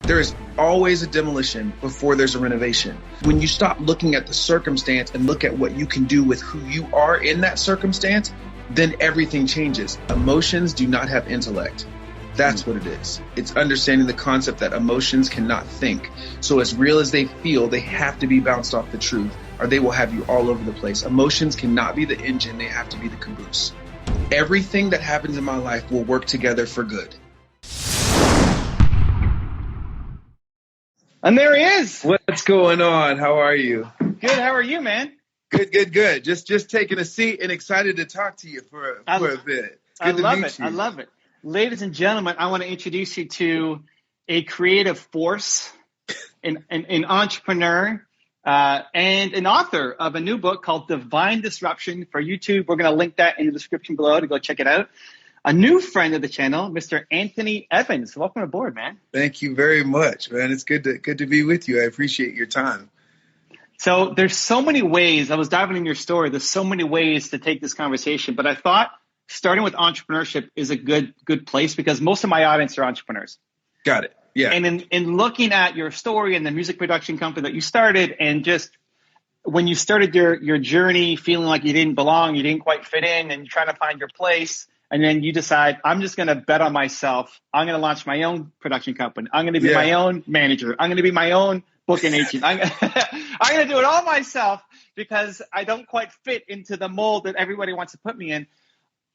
There is always a demolition before there's a renovation. When you stop looking at the circumstance and look at what you can do with who you are in that circumstance, then everything changes. Emotions do not have intellect. That's what it is. It's understanding the concept that emotions cannot think. So as real as they feel, they have to be bounced off the truth, or they will have you all over the place. Emotions cannot be the engine, they have to be the caboose. Everything that happens in my life will work together for good. And there he is. What's going on? How are you? Good. How are you, man? Good. Just taking a seat and excited to talk to you for a bit. I love it. Ladies and gentlemen, I want to introduce you to a creative force, an entrepreneur, and an author of a new book called Divine Disruption for YouTube. We're going to link that in the description below to go check it out. A new friend of the channel, Mr. Anthony Evans. Welcome aboard, man. Thank you very much, man. It's good to be with you. I appreciate your time. So there's so many ways. I was diving in your story. There's so many ways to take this conversation, but I thought starting with entrepreneurship is a good place because most of my audience are entrepreneurs. Got it. Yeah. And in looking at your story and the music production company that you started, and just when you started your journey feeling like you didn't belong, you didn't quite fit in, and you're trying to find your place, and then you decide, I'm just going to bet on myself. I'm going to launch my own production company. I'm going to be my own manager. I'm going to be my own booking agent. I'm going to do it all myself because I don't quite fit into the mold that everybody wants to put me in.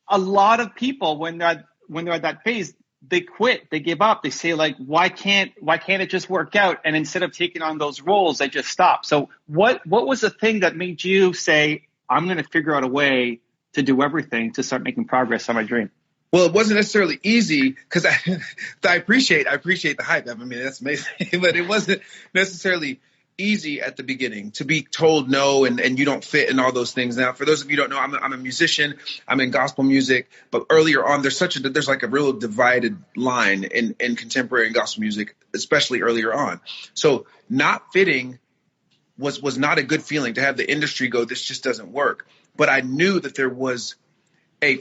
A lot of people, when they're at that phase, they quit, they give up. They say, like, why can't it just work out? And instead of taking on those roles, they just stop. So what was the thing that made you say, I'm going to figure out a way to do everything to start making progress on my dream? Well, it wasn't necessarily easy because I appreciate the hype. I mean, that's amazing, but it wasn't necessarily easy at the beginning to be told no and you don't fit and all those things. Now, for those of you who don't know, I'm a musician. I'm in gospel music, but earlier on, there's like a real divided line in contemporary and gospel music, especially earlier on. So not fitting was not a good feeling to have the industry go, this just doesn't work. But I knew that there was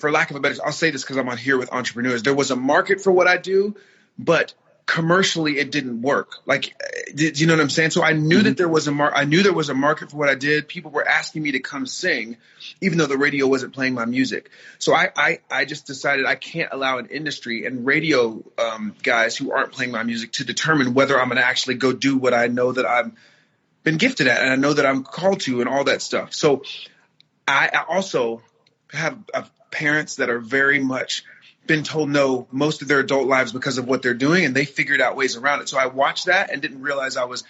for lack of a better, I'll say this because I'm on here with entrepreneurs. There was a market for what I do, but commercially it didn't work. Like, do you know what I'm saying? So I knew that there was I knew there was a market for what I did. People were asking me to come sing, even though the radio wasn't playing my music. So I just decided I can't allow an industry and radio guys who aren't playing my music to determine whether I'm going to actually go do what I know that I've been gifted at and I know that I'm called to and all that stuff. So I also have parents that are very much been told no most of their adult lives because of what they're doing, and they figured out ways around it. So I watched that and didn't realize I was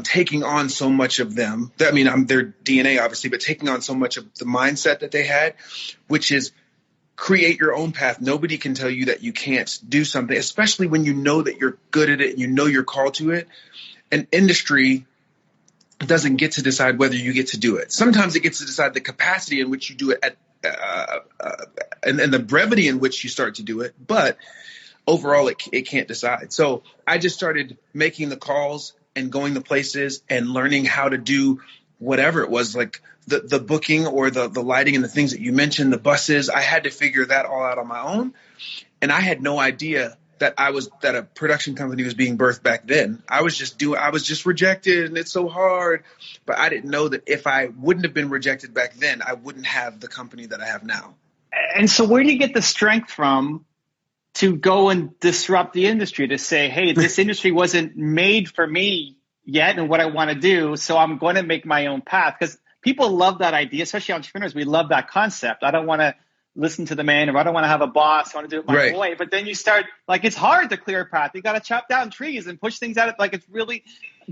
taking on so much of them. I mean, I'm their DNA, obviously, but taking on so much of the mindset that they had, which is create your own path. Nobody can tell you that you can't do something, especially when you know that you're good at it and you know you're called to it. An industry doesn't get to decide whether you get to do it. Sometimes it gets to decide the capacity in which you do it at and the brevity in which you start to do it. But overall, it can't decide. So I just started making the calls and going to places and learning how to do whatever it was, like the booking or the lighting and the things that you mentioned, the buses. I had to figure that all out on my own. And I had no idea that a production company was being birthed back then. I was just rejected, and it's so hard. But I didn't know that if I wouldn't have been rejected back then, I wouldn't have the company that I have now. And so where do you get the strength from to go and disrupt the industry, to say, hey, this industry wasn't made for me yet and what I want to do, so I'm going to make my own path? Because people love that idea, especially entrepreneurs. We love that concept. I don't want to listen to the man, or I don't want to have a boss. I want to do it my own way. But then you start, like, it's hard to clear a path. You got to chop down trees and push things out. Like, it's really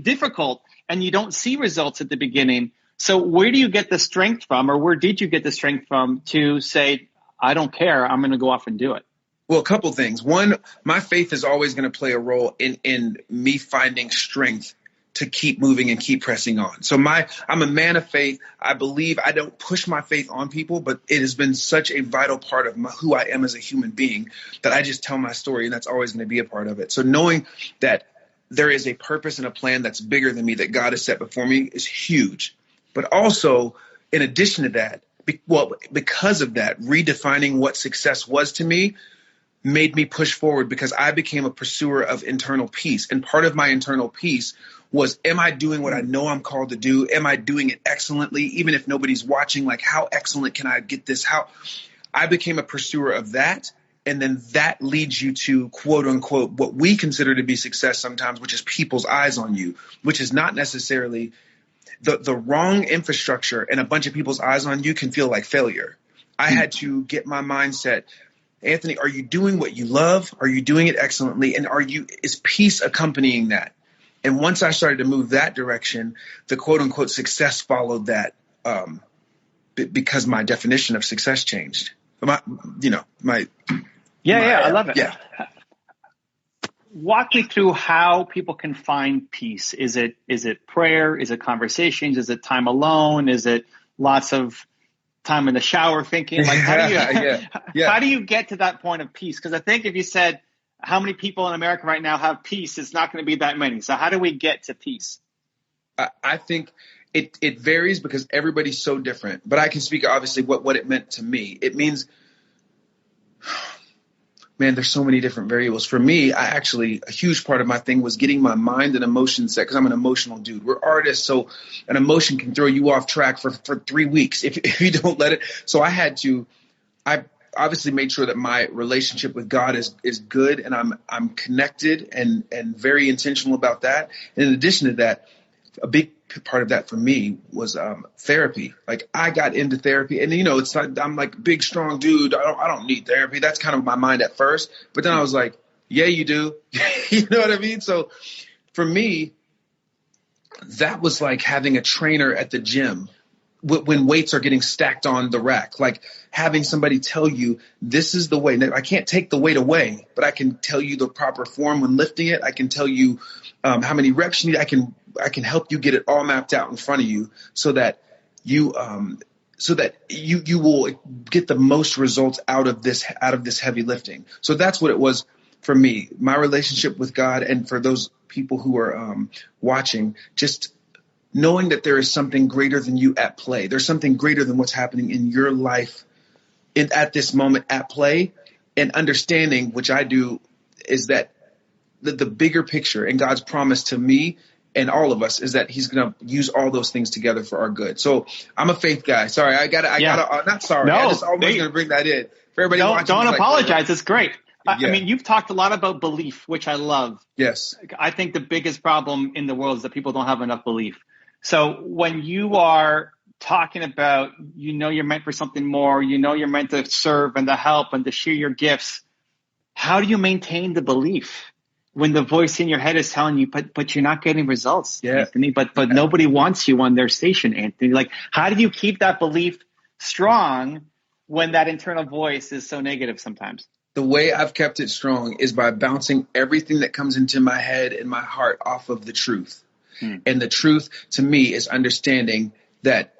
difficult, and you don't see results at the beginning. So where do you get the strength from, or where did you get the strength from to say, I don't care, I'm going to go off and do it? Well, a couple things. One, my faith is always going to play a role in me finding strength to keep moving and keep pressing on. So I'm a man of faith. I believe I don't push my faith on people, but it has been such a vital part of who I am as a human being that I just tell my story, and that's always going to be a part of it. So knowing that there is a purpose and a plan that's bigger than me that God has set before me is huge. But also, in addition to that, because of that, redefining what success was to me, made me push forward because I became a pursuer of internal peace. And part of my internal peace was, am I doing what I know I'm called to do? Am I doing it excellently? Even if nobody's watching, like, how excellent can I get this? How I became a pursuer of that. And then that leads you to, quote unquote, what we consider to be success sometimes, which is people's eyes on you, which is not necessarily the wrong infrastructure, and a bunch of people's eyes on you can feel like failure. I had to get my mindset, Anthony, are you doing what you love? Are you doing it excellently? And is peace accompanying that? And once I started to move that direction, the quote unquote success followed that, because my definition of success changed. I love it. Yeah. Walk me through how people can find peace. Is it prayer? Is it conversations? Is it time alone? Is it lots of time in the shower thinking? Like, how do you get to that point of peace? Because I think if you said how many people in America right now have peace, it's not going to be that many. So how do we get to peace? I think it varies because everybody's so different. But I can speak obviously what it meant to me. It means, man, there's so many different variables. For me, a huge part of my thing was getting my mind and emotion set, because I'm an emotional dude. We're artists, so an emotion can throw you off track for 3 weeks if you don't let it. So I obviously made sure that my relationship with God is good, and I'm connected and very intentional about that. And in addition to that, a big part of that for me was therapy. Like, I got into therapy, and it's like, I'm like big, strong dude. I don't need therapy. That's kind of my mind at first. But then I was like, yeah, you do. You know what I mean? So for me, that was like having a trainer at the gym when weights are getting stacked on the rack, like having somebody tell you, this is the way. Now, I can't take the weight away, but I can tell you the proper form when lifting it. I can tell you how many reps you need. I can help you get it all mapped out in front of you so that you will get the most results out of this heavy lifting. So that's what it was for me, my relationship with God. And for those people who are watching, just knowing that there is something greater than you at play. There's something greater than what's happening in your life at this moment at play, and understanding, which I do, is that the bigger picture and God's promise to me and all of us is that he's going to use all those things together for our good. So I'm a faith guy. Sorry, not sorry. No, I just always going to bring that in. For everybody watching, don't apologize. It's great. Yeah. I mean, you've talked a lot about belief, which I love. Yes. I think the biggest problem in the world is that people don't have enough belief. So when you are talking about, you're meant for something more, you're meant to serve and to help and to share your gifts, how do you maintain the belief when the voice in your head is telling you, but you're not getting results, Anthony, but nobody wants you on their station, Anthony? Like, how do you keep that belief strong when that internal voice is so negative sometimes? The way I've kept it strong is by bouncing everything that comes into my head and my heart off of the truth. And the truth to me is understanding that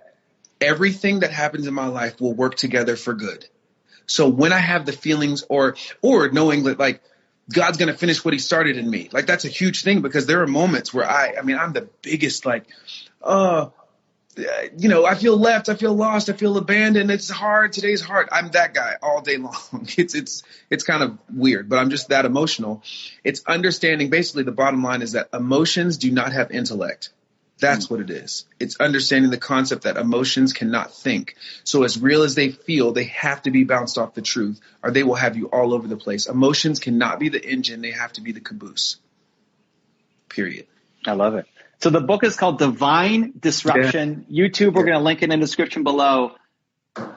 everything that happens in my life will work together for good. So when I have the feelings or knowing that, like, God's going to finish what he started in me, like, that's a huge thing, because there are moments where I'm the biggest, like, I feel left, I feel lost, I feel abandoned. It's hard. Today's hard. I'm that guy all day long. It's kind of weird, but I'm just that emotional. It's understanding, basically the bottom line is that emotions do not have intellect. That's what it is. It's understanding the concept that emotions cannot think. So as real as they feel, they have to be bounced off the truth, or they will have you all over the place. Emotions cannot be the engine. They have to be the caboose. Period. I love it. So the book is called Divine Disruption. Yeah. YouTube, we're going to link it in the description below.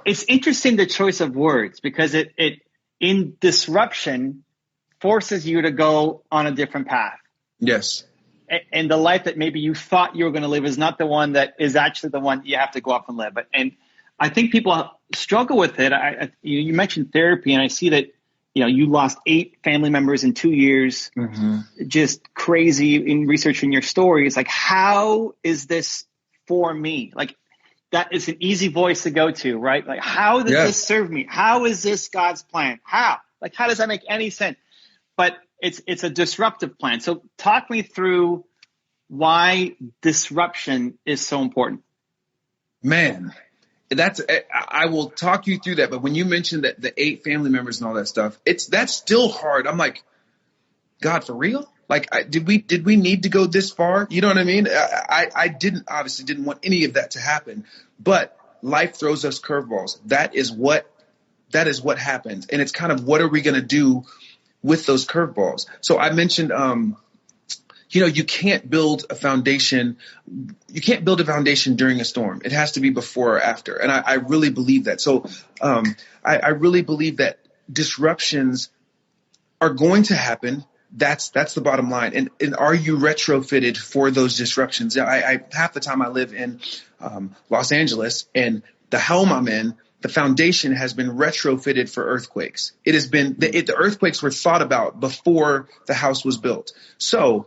It's interesting, the choice of words, because it in disruption forces you to go on a different path. Yes. And the life that maybe you thought you were going to live is not the one that is actually the one you have to go off and live. And I think people struggle with it. You mentioned therapy, and I see that you lost 8 family members in 2 years. Mm-hmm. Just crazy in researching your story. It's like, how is this for me? Like, that is an easy voice to go to, right? Like, how does this serve me? How is this God's plan? How? Like, how does that make any sense? But it's a disruptive plan. So talk me through why disruption is so important. Man, I will talk you through that. But when you mentioned that the 8 family members and all that stuff, that's still hard. I'm like, God, for real? Like, did we need to go this far? You know what I mean? I obviously didn't want any of that to happen, but life throws us curveballs. That is what happens. And it's kind of, what are we going to do with those curveballs? So I mentioned, you can't build a foundation. You can't build a foundation during a storm. It has to be before or after. And I really believe that. So I really believe that disruptions are going to happen. That's the bottom line. And are you retrofitted for those disruptions? I half the time I live in Los Angeles, and the home I'm in, the foundation has been retrofitted for earthquakes. It has been the earthquakes were thought about before the house was built. So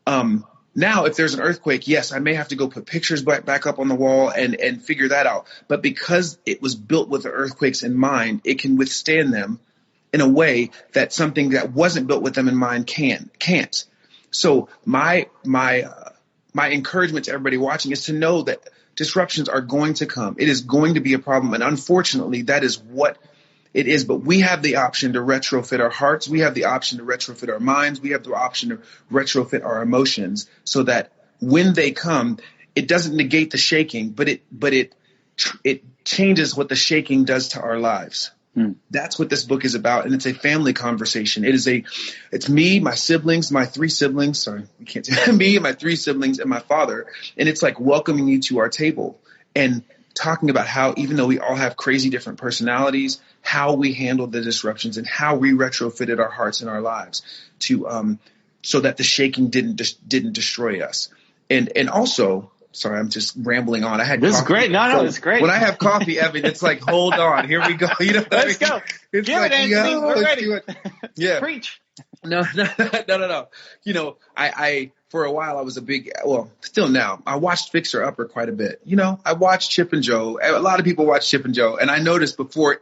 now if there's an earthquake, yes, I may have to go put pictures back up on the wall and figure that out. But because it was built with the earthquakes in mind, it can withstand them in a way that something that wasn't built with them in mind can't. So my encouragement to everybody watching is to know that disruptions are going to come. It is going to be a problem. And unfortunately, that is what it is. But we have the option to retrofit our hearts. We have the option to retrofit our minds. We have the option to retrofit our emotions so that when they come, it doesn't negate the shaking, but it changes what the shaking does to our lives. That's what this book is about, and it's a family conversation. It's me, my siblings, my 3 siblings. Sorry, we can't say me and my 3 siblings and my father, and it's like welcoming you to our table and talking about how, even though we all have crazy different personalities, how we handled the disruptions and how we retrofitted our hearts and our lives to so that the shaking didn't destroy us, and also. Sorry, I'm just rambling on. I had this coffee. Is great. No, it's great. When I have coffee, Evan, it's like, hold on, here we go. You know, let's go. It's Give like, it, Anthony. We're ready. Yeah, preach. No. You know, I for a while I was still now. I watched Fixer Upper quite a bit. You know, I watched Chip and Joe. A lot of people watch Chip and Joe, and I noticed before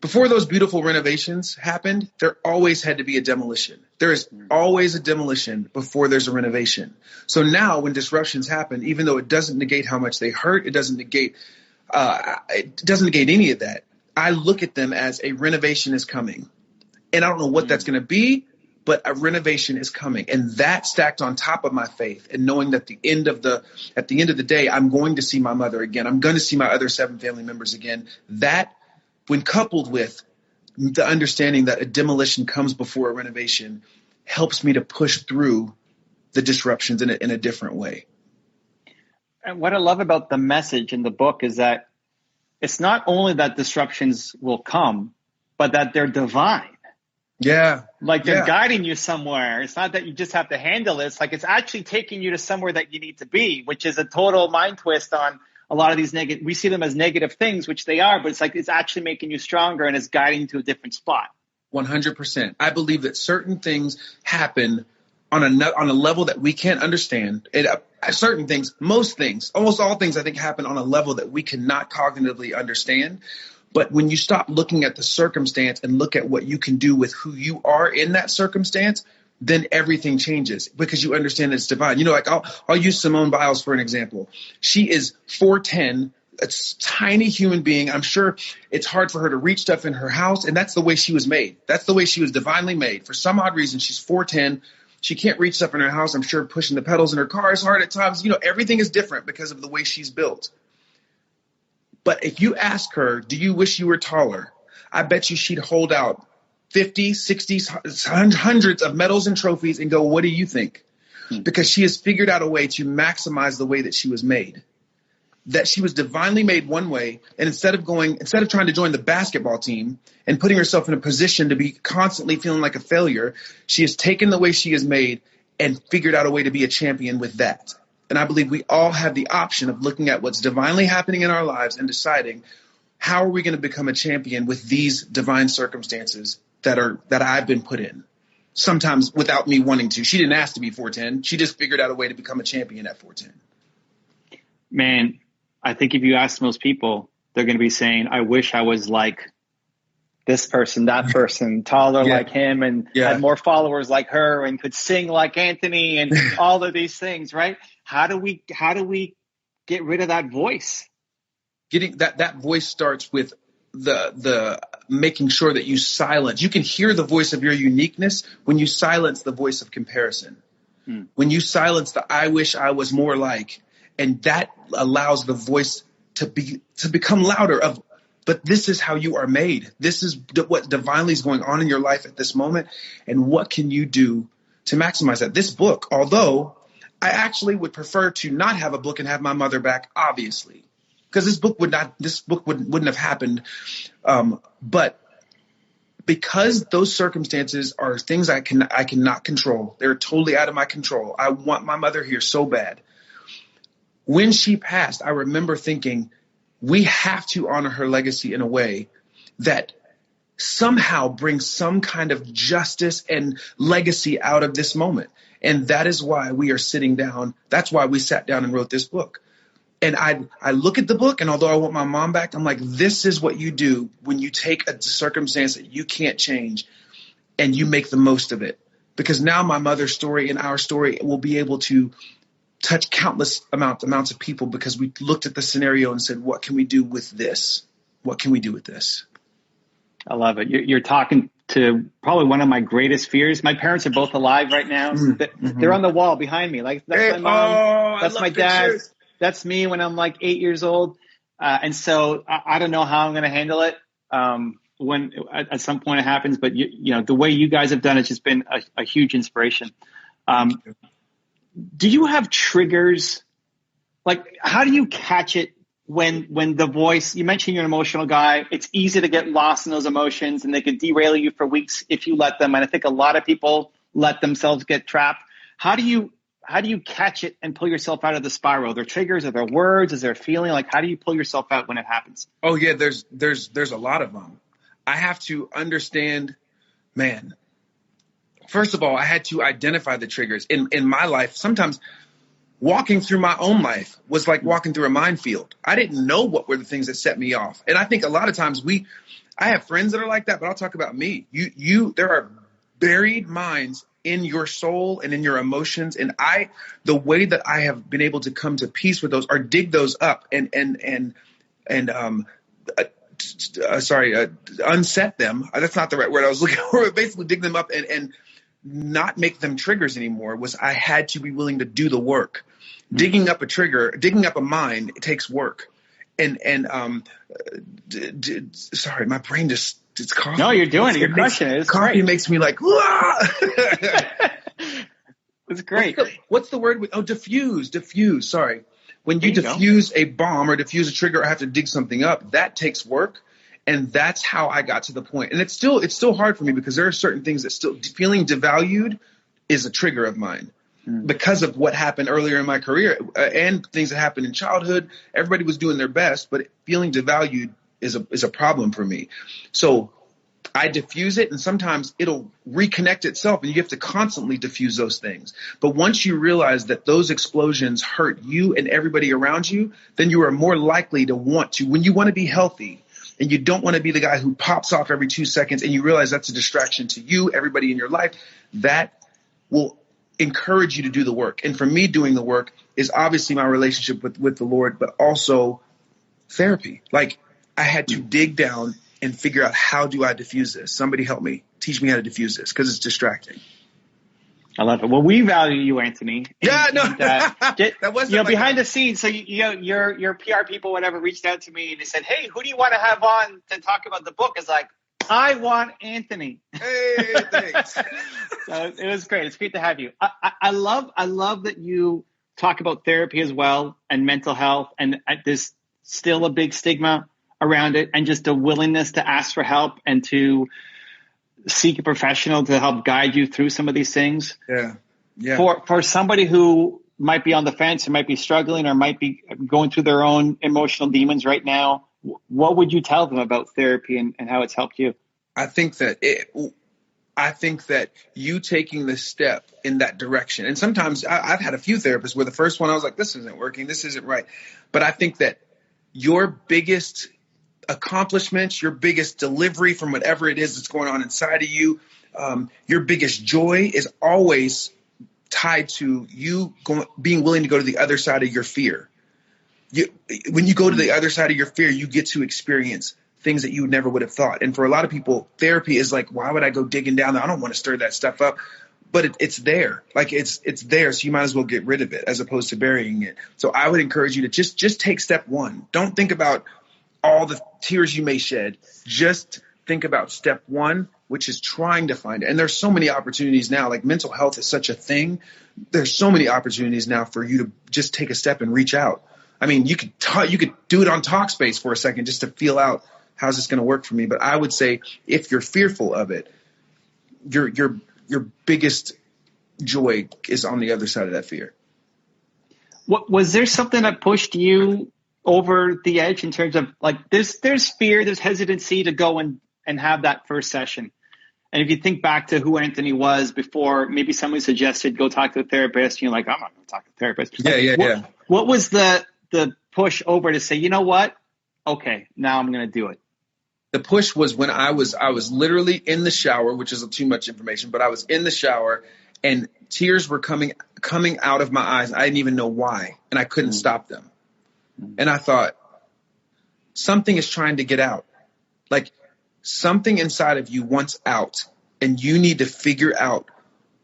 those beautiful renovations happened, there always had to be a demolition. There is always a demolition before there's a renovation. So now when disruptions happen, even though it doesn't negate how much they hurt, it doesn't negate any of that. I look at them as a renovation is coming. And I don't know what that's going to be, but a renovation is coming. And that stacked on top of my faith and knowing that at the end of the day, I'm going to see my mother again. I'm going to see my other 7 family members again. That, when coupled with the understanding that a demolition comes before a renovation, helps me to push through the disruptions in a different way. And what I love about the message in the book is that it's not only that disruptions will come, but that they're divine. Yeah. Like they're guiding you somewhere. It's not that you just have to handle it. It's like it's actually taking you to somewhere that you need to be, which is a total mind twist on a lot of these we see them as negative things, which they are, but it's like it's actually making you stronger and it's guiding you to a different spot. 100%. I believe that certain things happen on a level that we can't understand. Certain things, most things, almost all things, I think, happen on a level that we cannot cognitively understand. But when you stop looking at the circumstance and look at what you can do with who you are in that circumstance, then everything changes because you understand that it's divine. You know, like I'll use Simone Biles for an example. She is 4'10", a tiny human being. I'm sure it's hard for her to reach stuff in her house, and that's the way she was made. That's the way she was divinely made. For some odd reason, she's 4'10". She can't reach stuff in her house. I'm sure pushing the pedals in her car is hard at times. You know, everything is different because of the way she's built. But if you ask her, do you wish you were taller? I bet you she'd hold out 50, 60, hundreds of medals and trophies and go, what do you think? Because she has figured out a way to maximize the way that she was made. That she was divinely made one way, and instead of trying to join the basketball team and putting herself in a position to be constantly feeling like a failure, she has taken the way she is made and figured out a way to be a champion with that. And I believe we all have the option of looking at what's divinely happening in our lives and deciding, how are we going to become a champion with these divine circumstances that I've been put in? Sometimes without me wanting to. She didn't ask to be 4'10". She just figured out a way to become a champion at 4'10". Man, I think if you ask most people, they're going to be saying, I wish I was like this person, that person, taller like him, and had more followers like her, and could sing like Anthony, and all of these things, right? How do we get rid of that voice? getting that voice starts with the making sure that you silence. You can hear the voice of your uniqueness when you silence the voice of comparison. When you silence the I wish I was more like, and that allows the voice to become louder of, but this is how you are made. This is what divinely is going on in your life at this moment. And what can you do to maximize that? This book, although I actually would prefer to not have a book and have my mother back, obviously, because this book wouldn't have happened. But because those circumstances are things I cannot control, they're totally out of my control. I want my mother here so bad. When she passed, I remember thinking, we have to honor her legacy in a way that somehow brings some kind of justice and legacy out of this moment. And that is why we are sitting down. That's why we sat down and wrote this book. And I look at the book, and although I want my mom back, I'm like, this is what you do when you take a circumstance that you can't change and you make the most of it. Because now my mother's story and our story will be able to touch countless amounts of people, because we looked at the scenario and said, what can we do with this? What can we do with this? I love it. You're talking to probably one of my greatest fears. My parents are both alive right now. They're on the wall behind me. Like, that's my mom. That's my dad. Pictures. That's me when I'm like 8 years old. And so I don't know how I'm going to handle it when at some point it happens. But, you know, the way you guys have done it has just been a huge inspiration. Do you have triggers? Like, how do you catch it when the voice, you mentioned you're an emotional guy. It's easy to get lost in those emotions, and they could derail you for weeks if you let them. And I think a lot of people let themselves get trapped. How do you catch it and pull yourself out of the spiral? Are there triggers? Are there words? Is there a feeling? Like, how do you pull yourself out when it happens? Oh yeah, there's a lot of them. I have to understand, man. First of all, I had to identify the triggers in my life. Sometimes walking through my own life was like walking through a minefield. I didn't know what were the things that set me off. And I think a lot of times I have friends that are like that, but I'll talk about me. There are buried mines in your soul and in your emotions. And the way that I have been able to come to peace with those or dig those up and unset them. That's not the right word I was looking for. Basically dig them up and not make them triggers anymore. Was I had to be willing to do the work. Digging up a trigger, digging up a mine, it takes work. Sorry, my brain just, it's coughing. No, you're doing it. You're crushing it. It's coffee great. Makes me like, it's great. What's the word? Diffuse. Sorry. When you diffuse a bomb or diffuse a trigger or have to dig something up, that takes work. And that's how I got to the point. And it's still hard for me because there are certain things that still feeling devalued is a trigger of mine because of what happened earlier in my career and things that happened in childhood. Everybody was doing their best, but feeling devalued is a problem for me. So I diffuse it, and sometimes it'll reconnect itself, and you have to constantly diffuse those things. But once you realize that those explosions hurt you and everybody around you, then you are more likely to when you want to be healthy, and you don't want to be the guy who pops off every 2 seconds, and you realize that's a distraction to you, everybody in your life, that will encourage you to do the work. And for me, doing the work is obviously my relationship with the Lord, but also therapy. Like, I had to dig down and figure out, how do I diffuse this? Somebody help me. Teach me how to diffuse this, because it's distracting. I love it. Well, we value you, Anthony. That wasn't behind the scenes. So your PR people, whatever, reached out to me and they said, "Hey, who do you want to have on to talk about the book?" It's like, I want Anthony. Hey, thanks. So it was great. It's great to have you. I love that you talk about therapy as well and mental health, and there's still a big stigma around it, and just a willingness to ask for help and to seek a professional to help guide you through some of these things. Yeah. For somebody who might be on the fence or might be struggling or might be going through their own emotional demons right now, what would you tell them about therapy and how it's helped you? I think that you taking the step in that direction, and sometimes I've had a few therapists where the first one I was like, this isn't working, this isn't right. But I think that your biggest accomplishments, your biggest delivery from whatever it is that's going on inside of you, your biggest joy is always tied to you being willing to go to the other side of your fear. when you go to the other side of your fear, you get to experience things that you never would have thought. And for a lot of people, therapy is like, why would I go digging down there? I don't want to stir that stuff up. But it's there. Like it's there. So you might as well get rid of it as opposed to burying it. So I would encourage you to just take step one. Don't think about all the tears you may shed. Just think about step one, which is trying to find it. And there's so many opportunities now. Like mental health is such a thing. There's so many opportunities now for you to just take a step and reach out. I mean, you could do it on Talkspace for a second just to feel out how's this going to work for me. But I would say if you're fearful of it, your biggest joy is on the other side of that fear. Was there something that pushed you over the edge in terms of like there's fear, there's hesitancy to go and have that first session? And if you think back to who Anthony was before, maybe somebody suggested go talk to a therapist, and you're like, I'm not going to talk to a therapist. Yeah. What was the push over to say, you know what? Okay, now I'm going to do it. The push was when I was literally in the shower, which is too much information, but I was in the shower and tears were coming out of my eyes. I didn't even know why, and I couldn't stop them. And I thought, something is trying to get out. Like something inside of you wants out, and you need to figure out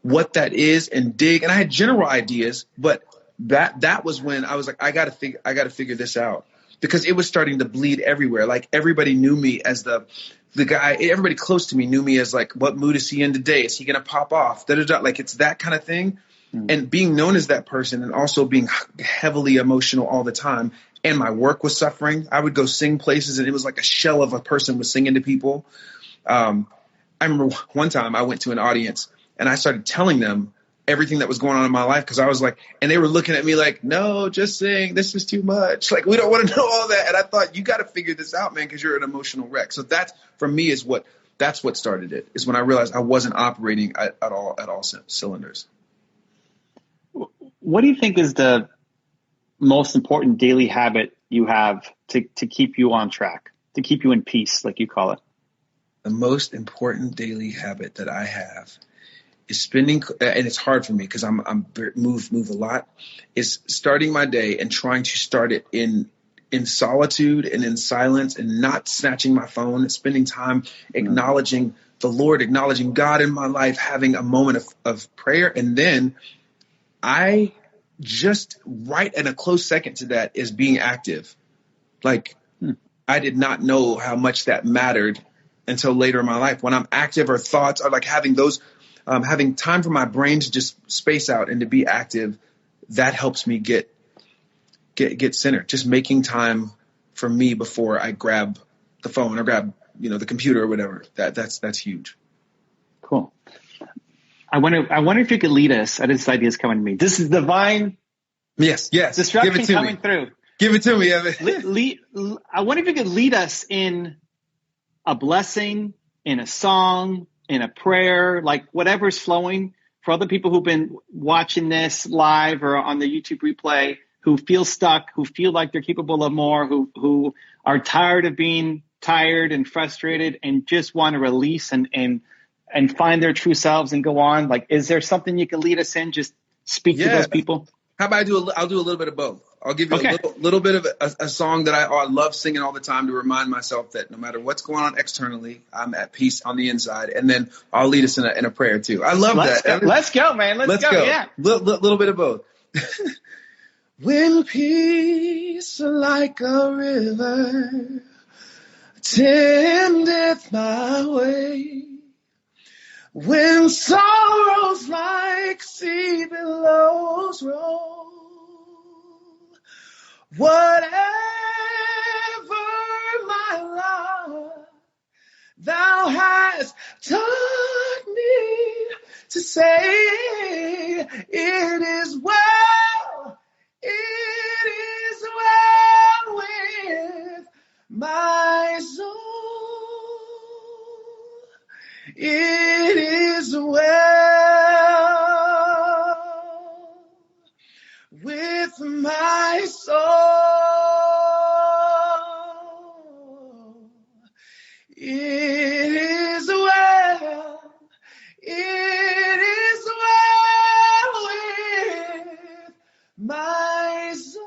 what that is and dig. And I had general ideas, but that was when I was like, I got to figure this out. Because it was starting to bleed everywhere. Like everybody knew me as the guy, everybody close to me knew me as like, what mood is he in today? Is he going to pop off? Da-da-da. Like it's that kind of thing. And being known as that person and also being heavily emotional all the time. And my work was suffering. I would go sing places and it was like a shell of a person was singing to people. I remember one time I went to an audience and I started telling them everything that was going on in my life, because I was like, and they were looking at me like, no, just sing. This is too much. Like, we don't want to know all that. And I thought, you got to figure this out, man, because you're an emotional wreck. So that's, for me, that's what started it, is when I realized I wasn't operating at all cylinders. What do you think is the most important daily habit you have to keep you on track, to keep you in peace, like you call it? The most important daily habit that I have is spending, and it's hard for me because I'm move a lot, is starting my day and trying to start it in solitude and in silence and not snatching my phone, spending time acknowledging the Lord, acknowledging God in my life, having a moment of prayer. And then I just right in a close second to that is being active. Like I did not know how much that mattered until later in my life when I'm active, or thoughts are like having those having time for my brain to just space out and to be active. That helps me get centered. Just making time for me before I grab the phone or grab, the computer or whatever. That's huge. Cool. I wonder if you could lead us. This idea is coming to me. This is divine. Yes. Destruction coming through. Give it to me, Evan. I wonder if you could lead us in a blessing, in a song, in a prayer, like whatever's flowing, for other people who've been watching this live or on the YouTube replay, who feel stuck, who feel like they're capable of more, who are tired of being tired and frustrated and just want to release and find their true selves and go on. Like, is there something you can lead us in? Just speak to those people. How about I'll do a little bit of both. I'll give you a little bit of a song that I love singing all the time to remind myself that no matter what's going on externally, I'm at peace on the inside. And then I'll lead us in a prayer too. I love that. Let's go, man. Let's go. Yeah. Little bit of both. When peace like a river tendeth my way, when sorrows like sea billows roll, whatever my lot, thou hast taught me to say, it is well, it is well with my soul. It is well with my soul. It is well. It is well with my soul.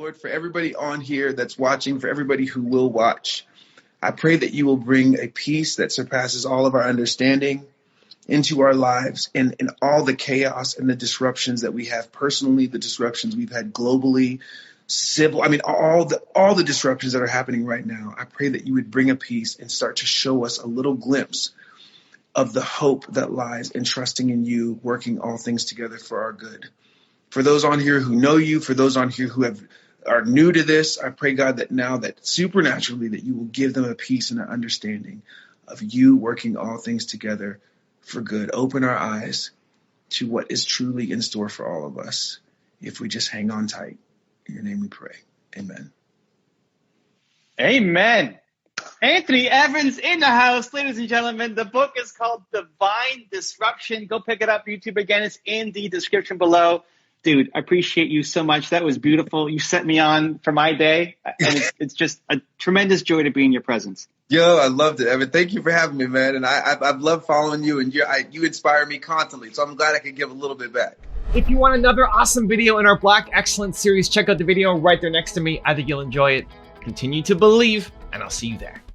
Lord, for everybody on here that's watching, for everybody who will watch, I pray that you will bring a peace that surpasses all of our understanding into our lives, and in all the chaos and the disruptions that we have personally, the disruptions we've had globally, civil, all the disruptions that are happening right now. I pray that you would bring a peace and start to show us a little glimpse of the hope that lies in trusting in you, working all things together for our good. For those on here who know you, for those on here who are new to this, I pray, God, that now that supernaturally that you will give them a peace and an understanding of you working all things together for good. Open our eyes to what is truly in store for all of us if we just hang on tight. In your name we pray. Amen. Amen. Anthony Evans in the house, ladies and gentlemen. The book is called Divine Disruption. Go pick it up. YouTube again. It's in the description below. Dude, I appreciate you so much. That was beautiful. You set me on for my day, and it's just a tremendous joy to be in your presence. Yo, I loved it, Evan. Thank you for having me, man. And I've loved following you, and you inspire me constantly. So I'm glad I could give a little bit back. If you want another awesome video in our Black Excellence series, check out the video right there next to me. I think you'll enjoy it. Continue to believe, and I'll see you there.